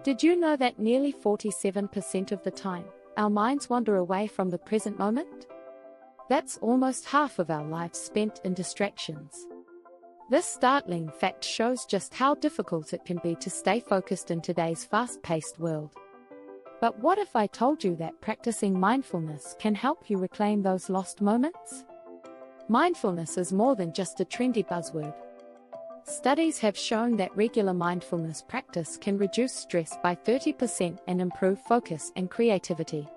Did you know that nearly 47% of the time, our minds wander away from the present moment? That's almost half of our lives spent in distractions. This startling fact shows just how difficult it can be to stay focused in today's fast-paced world. But what if I told you that practicing mindfulness can help you reclaim those lost moments? Mindfulness is more than just a trendy buzzword. Studies have shown that regular mindfulness practice can reduce stress by 30% and improve focus and creativity.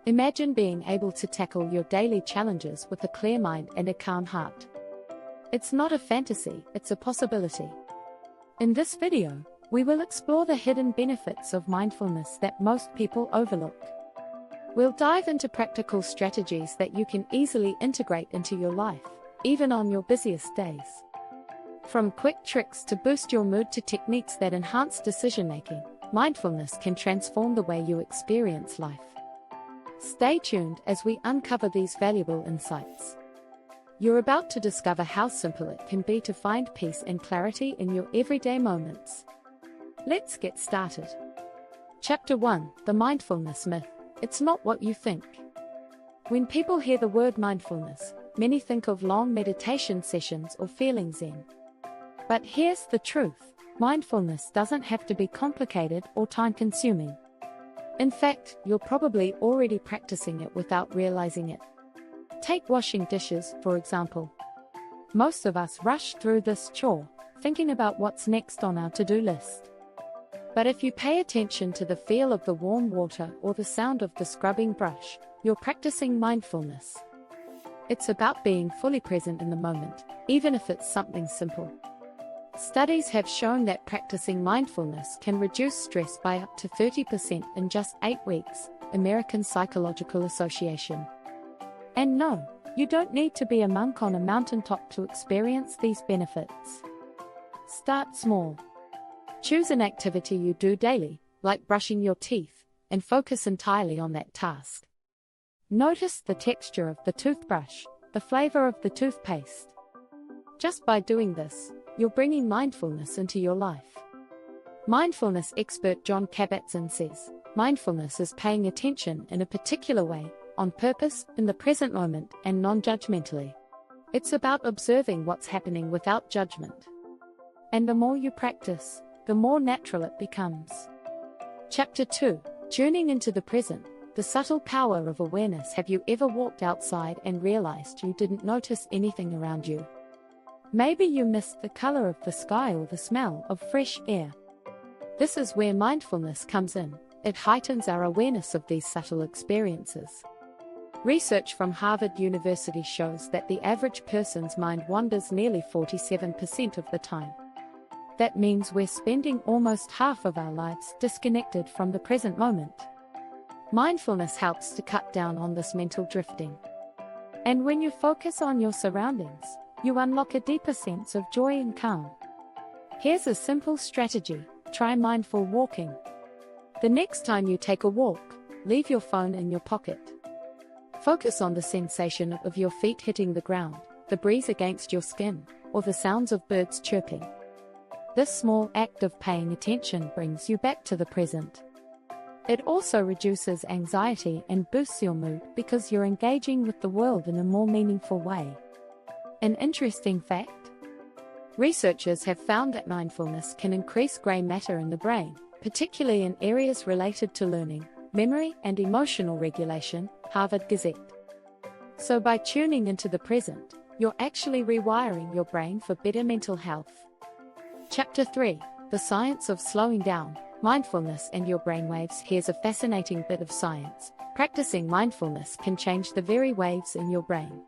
Imagine being able to tackle your daily challenges with a clear mind and a calm heart. It's not a fantasy, it's a possibility. In this video, we will explore the hidden benefits of mindfulness that most people overlook. We'll dive into practical strategies that you can easily integrate into your life, even on your busiest days. From quick tricks to boost your mood to techniques that enhance decision-making, mindfulness can transform the way you experience life. Stay tuned as we uncover these valuable insights. You're about to discover how simple it can be to find peace and clarity in your everyday moments. Let's get started. Chapter 1: The Mindfulness Myth. It's not what you think. When people hear the word mindfulness, many think of long meditation sessions or feeling zen. But here's the truth: mindfulness doesn't have to be complicated or time-consuming. In fact, you're probably already practicing it without realizing it. Take washing dishes, for example. Most of us rush through this chore, thinking about what's next on our to-do list. But if you pay attention to the feel of the warm water or the sound of the scrubbing brush, you're practicing mindfulness. It's about being fully present in the moment, even if it's something simple. Studies have shown that practicing mindfulness can reduce stress by up to 30% in just 8 weeks, American Psychological Association. And no, you don't need to be a monk on a mountaintop to experience these benefits. Start small. Choose an activity you do daily, like brushing your teeth, and focus entirely on that task. Notice the texture of the toothbrush, the flavor of the toothpaste. Just by doing this, you're bringing mindfulness into your life. Mindfulness expert John Kabat-Zinn says, mindfulness is paying attention in a particular way, on purpose, in the present moment, and non-judgmentally. It's about observing what's happening without judgment. And the more you practice, the more natural it becomes. Chapter 2: Tuning into the present, the subtle power of awareness. Have you ever walked outside and realized you didn't notice anything around you? Maybe you missed the color of the sky or the smell of fresh air. This is where mindfulness comes in. It heightens our awareness of these subtle experiences. Research from Harvard University shows that the average person's mind wanders nearly 47% of the time. That means we're spending almost half of our lives disconnected from the present moment. Mindfulness helps to cut down on this mental drifting. And when you focus on your surroundings, you unlock a deeper sense of joy and calm. Here's a simple strategy: try mindful walking. The next time you take a walk, leave your phone in your pocket. Focus on the sensation of your feet hitting the ground, the breeze against your skin, or the sounds of birds chirping. This small act of paying attention brings you back to the present. It also reduces anxiety and boosts your mood because you're engaging with the world in a more meaningful way. An interesting fact: researchers have found that mindfulness can increase gray matter in the brain, particularly in areas related to learning, memory, and emotional regulation, Harvard Gazette. So by tuning into the present, you're actually rewiring your brain for better mental health. Chapter 3: The Science of Slowing Down, Mindfulness and Your Brainwaves. Here's a fascinating bit of science. Practicing mindfulness can change the very waves in your brain.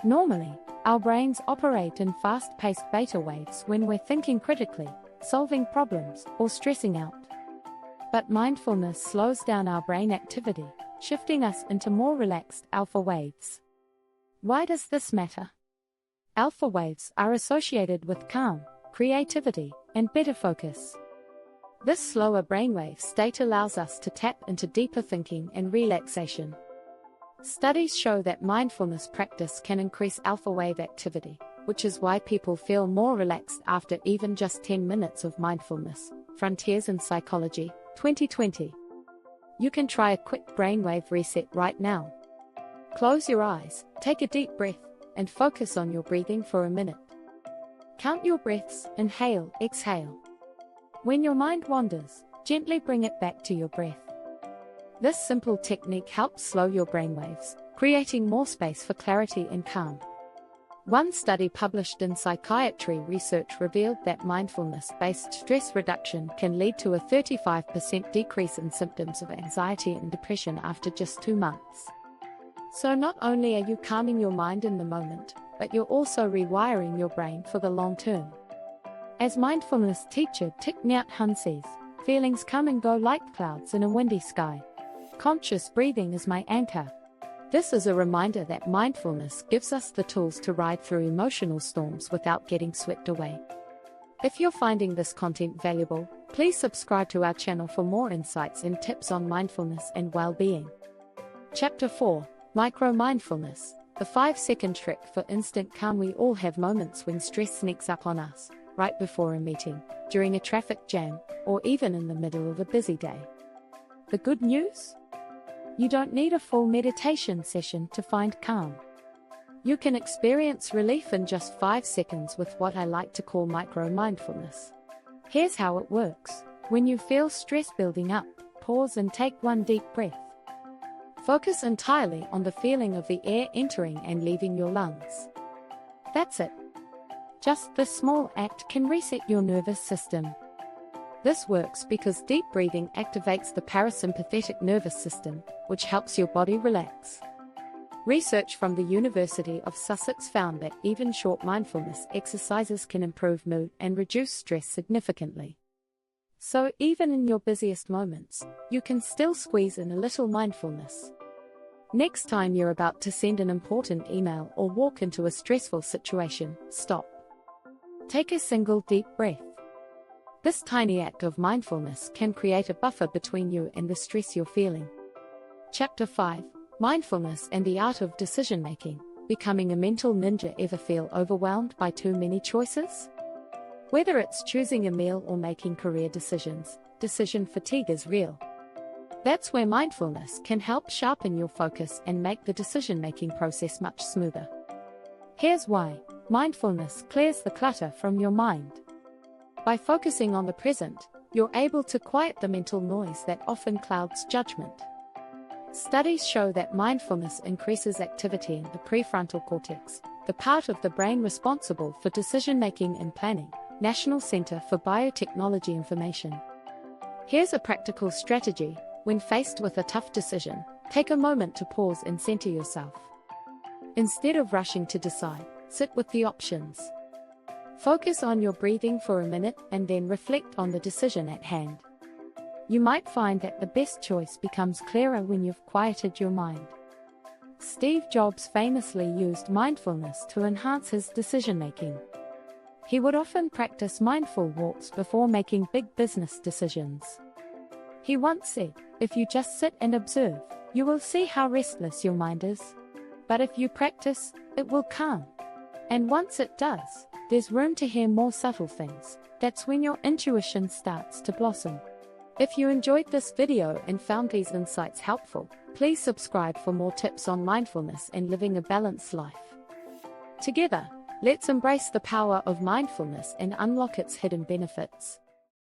Normally, our brains operate in fast-paced beta waves when we're thinking critically, solving problems, or stressing out. But mindfulness slows down our brain activity, shifting us into more relaxed alpha waves. Why does this matter? Alpha waves are associated with calm, creativity, and better focus. This slower brainwave state allows us to tap into deeper thinking and relaxation. Studies show that mindfulness practice can increase alpha wave activity, which is why people feel more relaxed after even just 10 minutes of mindfulness, Frontiers in Psychology, 2020. You can try a quick brainwave reset right now. Close your eyes, take a deep breath, and focus on your breathing for a minute. Count your breaths, inhale, exhale. When your mind wanders, gently bring it back to your breath. This simple technique helps slow your brainwaves, creating more space for clarity and calm. One study published in Psychiatry Research revealed that mindfulness-based stress reduction can lead to a 35% decrease in symptoms of anxiety and depression after just 2 months. So not only are you calming your mind in the moment, but you're also rewiring your brain for the long term. As mindfulness teacher Thich Nhat Hanh says, feelings come and go like clouds in a windy sky. Conscious breathing is my anchor. This is a reminder that mindfulness gives us the tools to ride through emotional storms without getting swept away. If you're finding this content valuable, please subscribe to our channel for more insights and tips on mindfulness and well-being. Chapter 4, Micro-Mindfulness, the 5-second trick for instant calm. We all have moments when stress sneaks up on us, right before a meeting, during a traffic jam, or even in the middle of a busy day. The good news? You don't need a full meditation session to find calm. You can experience relief in just 5 seconds with what I like to call micro-mindfulness. Here's how it works. When you feel stress building up, pause and take one deep breath. Focus entirely on the feeling of the air entering and leaving your lungs. That's it. Just this small act can reset your nervous system. This works because deep breathing activates the parasympathetic nervous system, which helps your body relax. Research from the University of Sussex found that even short mindfulness exercises can improve mood and reduce stress significantly. So even in your busiest moments, you can still squeeze in a little mindfulness. Next time you're about to send an important email or walk into a stressful situation, stop. Take a single deep breath. This tiny act of mindfulness can create a buffer between you and the stress you're feeling. Chapter 5, Mindfulness and the Art of Decision-Making, Becoming a Mental Ninja. Ever feel overwhelmed by too many choices? Whether it's choosing a meal or making career decisions, decision fatigue is real. That's where mindfulness can help sharpen your focus and make the decision-making process much smoother. Here's why. Mindfulness clears the clutter from your mind. By focusing on the present, you're able to quiet the mental noise that often clouds judgment. Studies show that mindfulness increases activity in the prefrontal cortex, the part of the brain responsible for decision-making and planning, National Center for Biotechnology Information. Here's a practical strategy. When faced with a tough decision, take a moment to pause and center yourself. Instead of rushing to decide, sit with the options. Focus on your breathing for a minute and then reflect on the decision at hand. You might find that the best choice becomes clearer when you've quieted your mind. Steve Jobs famously used mindfulness to enhance his decision-making. He would often practice mindful walks before making big business decisions. He once said, "If you just sit and observe, you will see how restless your mind is. But if you practice, it will calm. And once it does, there's room to hear more subtle things. That's when your intuition starts to blossom." If you enjoyed this video and found these insights helpful, please subscribe for more tips on mindfulness and living a balanced life. Together, let's embrace the power of mindfulness and unlock its hidden benefits.